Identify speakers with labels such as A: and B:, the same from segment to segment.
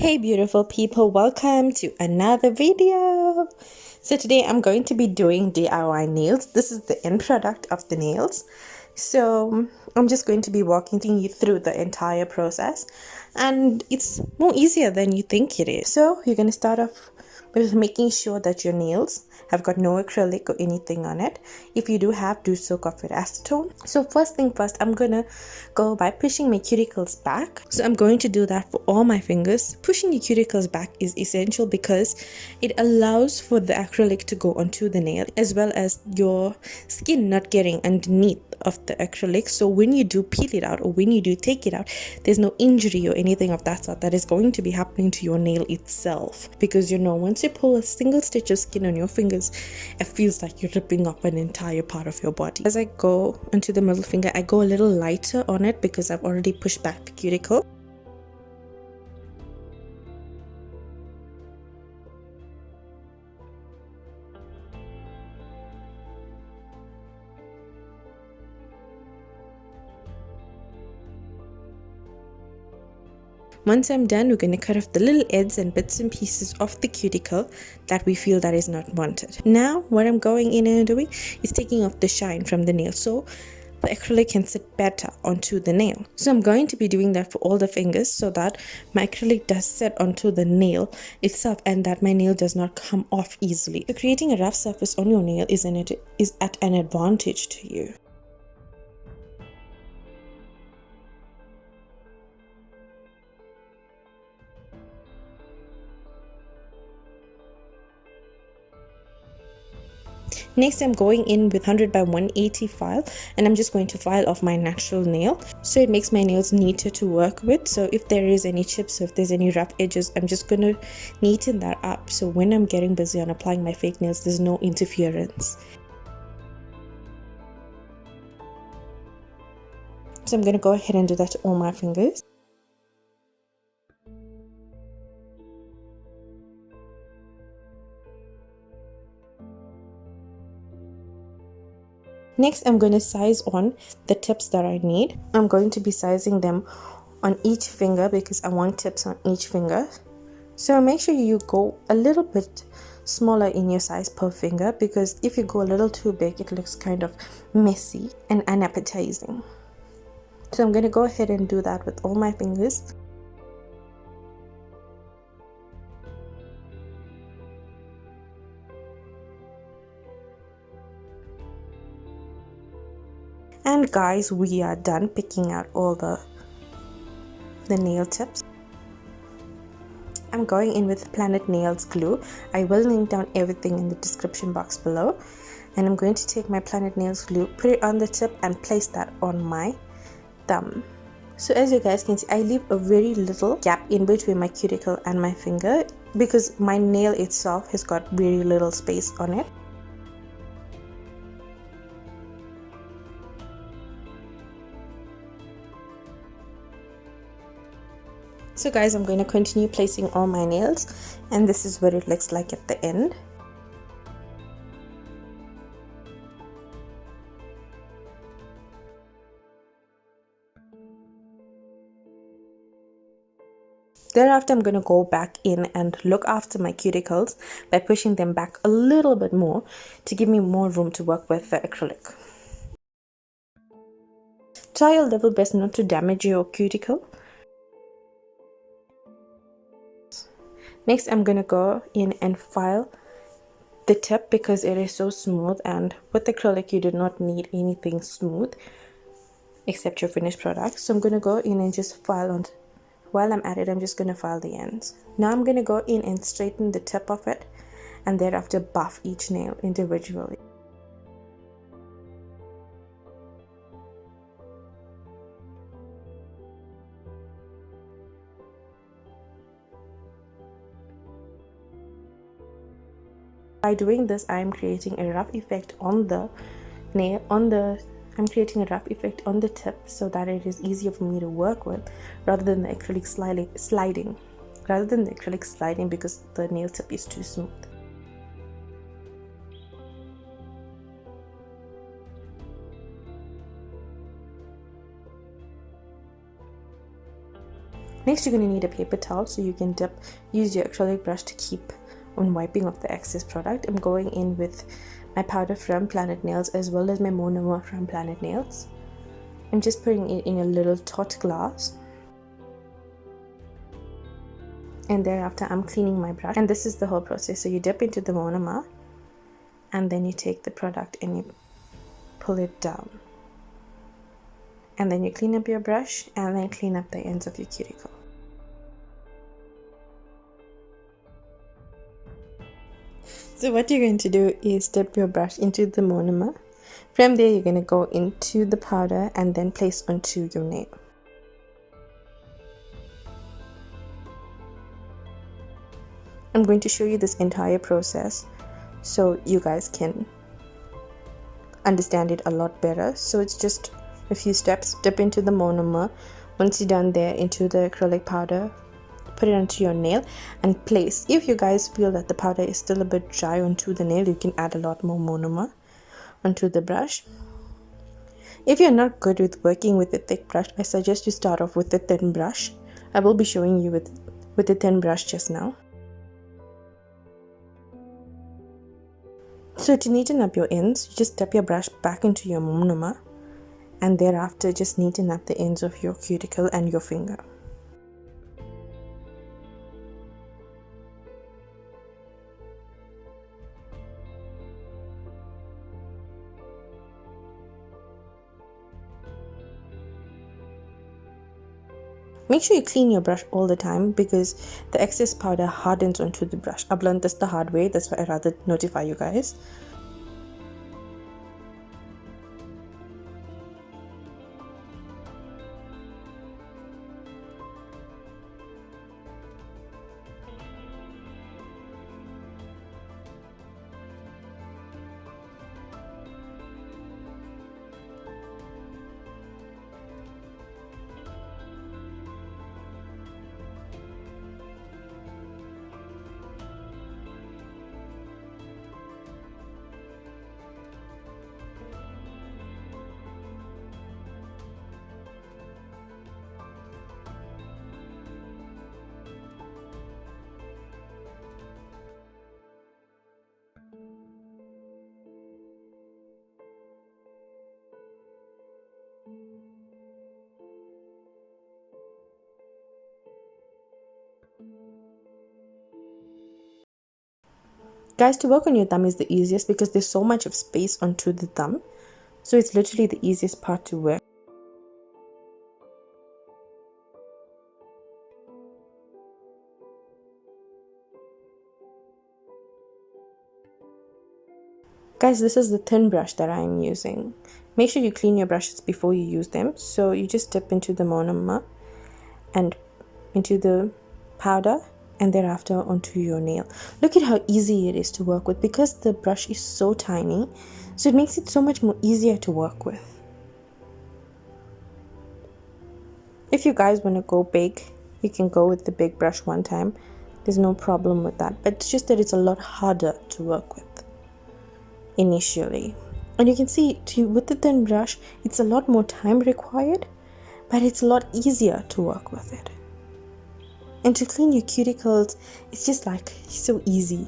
A: Hey beautiful people, welcome to another video. So today I'm going to be doing DIY nails. This is the end product of the nails. So I'm just going to be walking you through the entire process, and it's more easier than you think it is. So you're going to start off with making sure that your nails have got no acrylic or anything on it. If you do have, do soak off with acetone. So first thing first, I'm gonna go by pushing my cuticles back. So I'm going to do that for all my fingers. Pushing your cuticles back is essential because it allows for the acrylic to go onto the nail, as well as your skin not getting underneath of the acrylic. So when you do peel it out or when you do take it out, there's no injury or anything of that sort that is going to be happening to your nail itself, because once you pull a single stitch of skin on your fingers, it feels like you're ripping up an entire part of your body. As I go into the middle finger, I go a little lighter on it because I've already pushed back the cuticle. Once I'm done, we're going to cut off the little edges and bits and pieces of the cuticle that we feel that is not wanted. Now, what I'm going in and doing is taking off the shine from the nail so the acrylic can sit better onto the nail. So I'm going to be doing that for all the fingers so that my acrylic does set onto the nail itself and that my nail does not come off easily. So creating a rough surface on your nail is at an advantage to you. Next, I'm going in with 100 by 180 file, and I'm just going to file off my natural nail so it makes my nails neater to work with. So if there is any chips, or if there's any rough edges, I'm just going to neaten that up, so when I'm getting busy on applying my fake nails, there's no interference. So I'm going to go ahead and do that to all my fingers. Next, I'm going to size on the tips that I need. I'm going to be sizing them on each finger because I want tips on each finger. So make sure you go a little bit smaller in your size per finger, because if you go a little too big, it looks kind of messy and unappetizing. So I'm going to go ahead and do that with all my fingers. And guys, we are done picking out all the nail tips. I'm going in with Planet Nails glue. I will link down everything in the description box below. And I'm going to take my Planet Nails glue, put it on the tip, and place that on my thumb. So as you guys can see, I leave a very little gap in between my cuticle and my finger because my nail itself has got very little space on it. So guys, I'm going to continue placing all my nails, and this is what it looks like at the end. Thereafter, I'm going to go back in and look after my cuticles by pushing them back a little bit more to give me more room to work with the acrylic. Try your level best not to damage your cuticle. Next, I'm going to go in and file the tip because it is so smooth, and with acrylic you do not need anything smooth except your finished product. So I'm going to go in and just file on. While I'm at it, I'm just going to file the ends. Now I'm going to go in and straighten the tip of it, and thereafter buff each nail individually. By doing this, I am creating a rough effect on the nail, I'm creating a rough effect on the tip so that it is easier for me to work with rather than the acrylic sliding. Because the nail tip is too smooth. Next, you're going to need a paper towel so you can use your acrylic brush to keep on wiping off the excess product. I'm going in with my powder from Planet Nails as well as my monomer from Planet Nails. I'm just putting it in a little tot glass. And thereafter I'm cleaning my brush, and this is the whole process. So you dip into the monomer and then you take the product and you pull it down, and then you clean up your brush and then clean up the ends of your cuticle. So what you're going to do is dip your brush into the monomer. From there you're going to go into the powder and then place onto your nail. I'm going to show you this entire process so you guys can understand it a lot better. So it's just a few steps. Dip into the monomer. Once you're done there, into the acrylic powder, put it onto your nail and place. If you guys feel that the powder is still a bit dry onto the nail, you can add a lot more monomer onto the brush. If you're not good with working with a thick brush, I suggest you start off with a thin brush. I will be showing you with a thin brush just now. So to neaten up your ends, you just dip your brush back into your monomer and thereafter just neaten up the ends of your cuticle and your finger. Make sure you clean your brush all the time because the excess powder hardens onto the brush. I've learned this the hard way, that's why I'd rather notify you guys. Guys, to work on your thumb is the easiest because there's so much of space onto the thumb. So it's literally the easiest part to work. Guys, this is the thin brush that I'm using. Make sure you clean your brushes before you use them. So you just dip into the monomer and into the powder and thereafter onto your nail. Look at how easy it is to work with because the brush is so tiny, so it makes it so much more easier to work with. If you guys want to go big, you can go with the big brush one time. There's no problem with that, but it's just that it's a lot harder to work with initially. And you can see with the thin brush, it's a lot more time required, but it's a lot easier to work with it. And to clean your cuticles, it's just like so easy.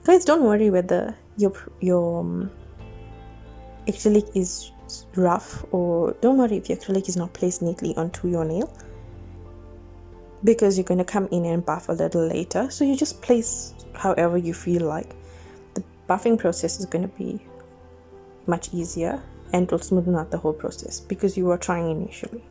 A: Guys, don't worry whether your acrylic is rough, or don't worry if your acrylic is not placed neatly onto your nail, because you're going to come in and buff a little later. So you just place however you feel like. The buffing process is going to be much easier and will smoothen out the whole process because you are trying initially.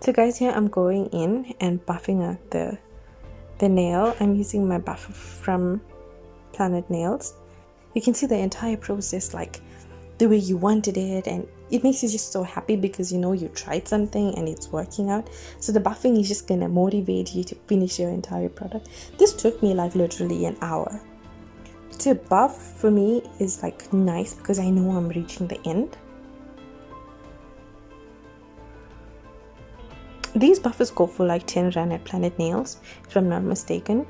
A: So guys, here I'm going in and buffing out the nail. I'm using my buffer from Planet Nails. You can see the entire process, like the way you wanted it, and it makes you just so happy because you know you tried something and it's working out. So the buffing is just gonna motivate you to finish your entire product. This took me like literally an hour. To buff for me is like nice because I know I'm reaching the end. These buffers go for like 10 rand at Planet Nails, if I'm not mistaken.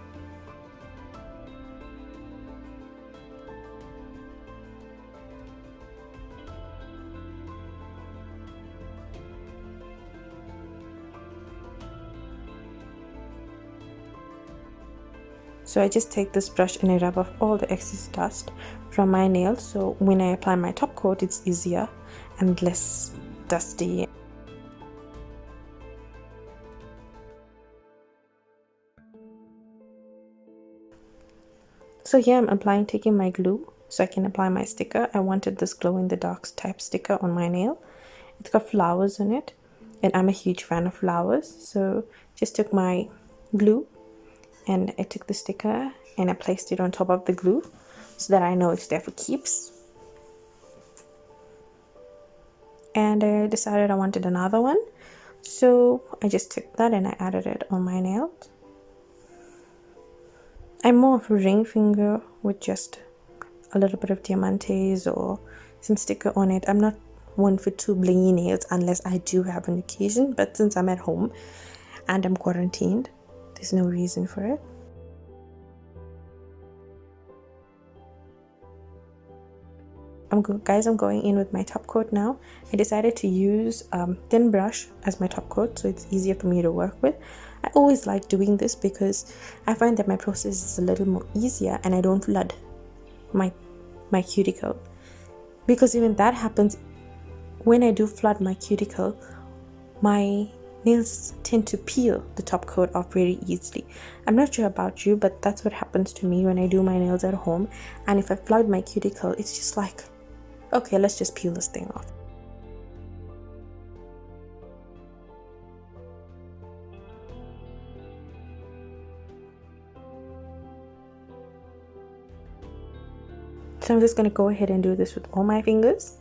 A: So I just take this brush and I rub off all the excess dust from my nails, so when I apply my top coat it's easier and less dusty. So here I'm taking my glue so I can apply my sticker. I wanted this glow in the dark type sticker on my nail. It's got flowers on it and I'm a huge fan of flowers, so just took my glue and I took the sticker and I placed it on top of the glue so that I know it's there for keeps. And I decided I wanted another one, so I just took that and I added it on my nails. I'm more of a ring finger with just a little bit of diamantes or some sticker on it. I'm not one for too blingy nails unless I do have an occasion, but since I'm at home and I'm quarantined, there's no reason for it. Guys, I'm going in with my top coat now. I decided to use thin brush as my top coat so it's easier for me to work with. I always like doing this because I find that my process is a little more easier and I don't flood my cuticle, because even that happens when I do flood my cuticle. My nails tend to peel the top coat off very easily. I'm not sure about you, but that's what happens to me when I do my nails at home, and if I flood my cuticle it's just like, okay, let's just peel this thing off. So I'm just going to go ahead and do this with all my fingers,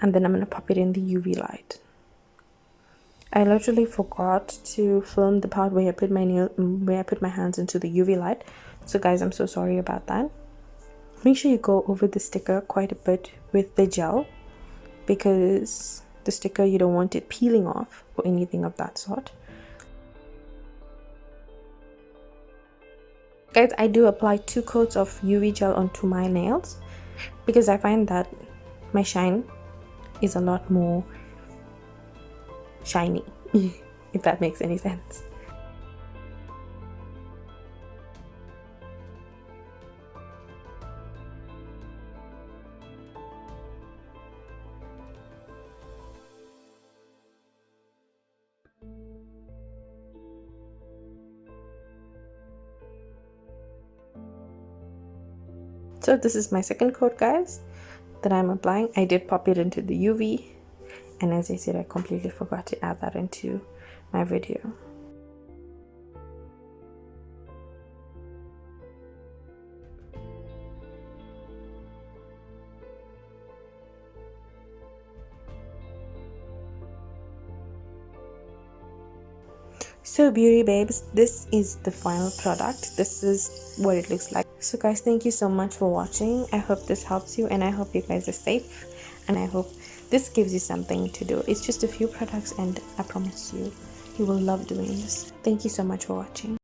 A: and then I'm going to pop it in the UV light. I literally forgot to film the part where I put my hands into the UV light. So guys, I'm so sorry about that. Make sure you go over the sticker quite a bit with the gel, because the sticker, you don't want it peeling off or anything of that sort. Guys, I do apply 2 coats of UV gel onto my nails because I find that my shine is a lot more shiny, if that makes any sense. So this is my second coat, guys, that I'm applying. I did pop it into the UV, and as I said, I completely forgot to add that into my video. So beauty babes, this is the final product. This is what it looks like. So guys, thank you so much for watching. I hope this helps you, and I hope you guys are safe, and I hope this gives you something to do. It's just a few products and I promise you, you will love doing this. Thank you so much for watching.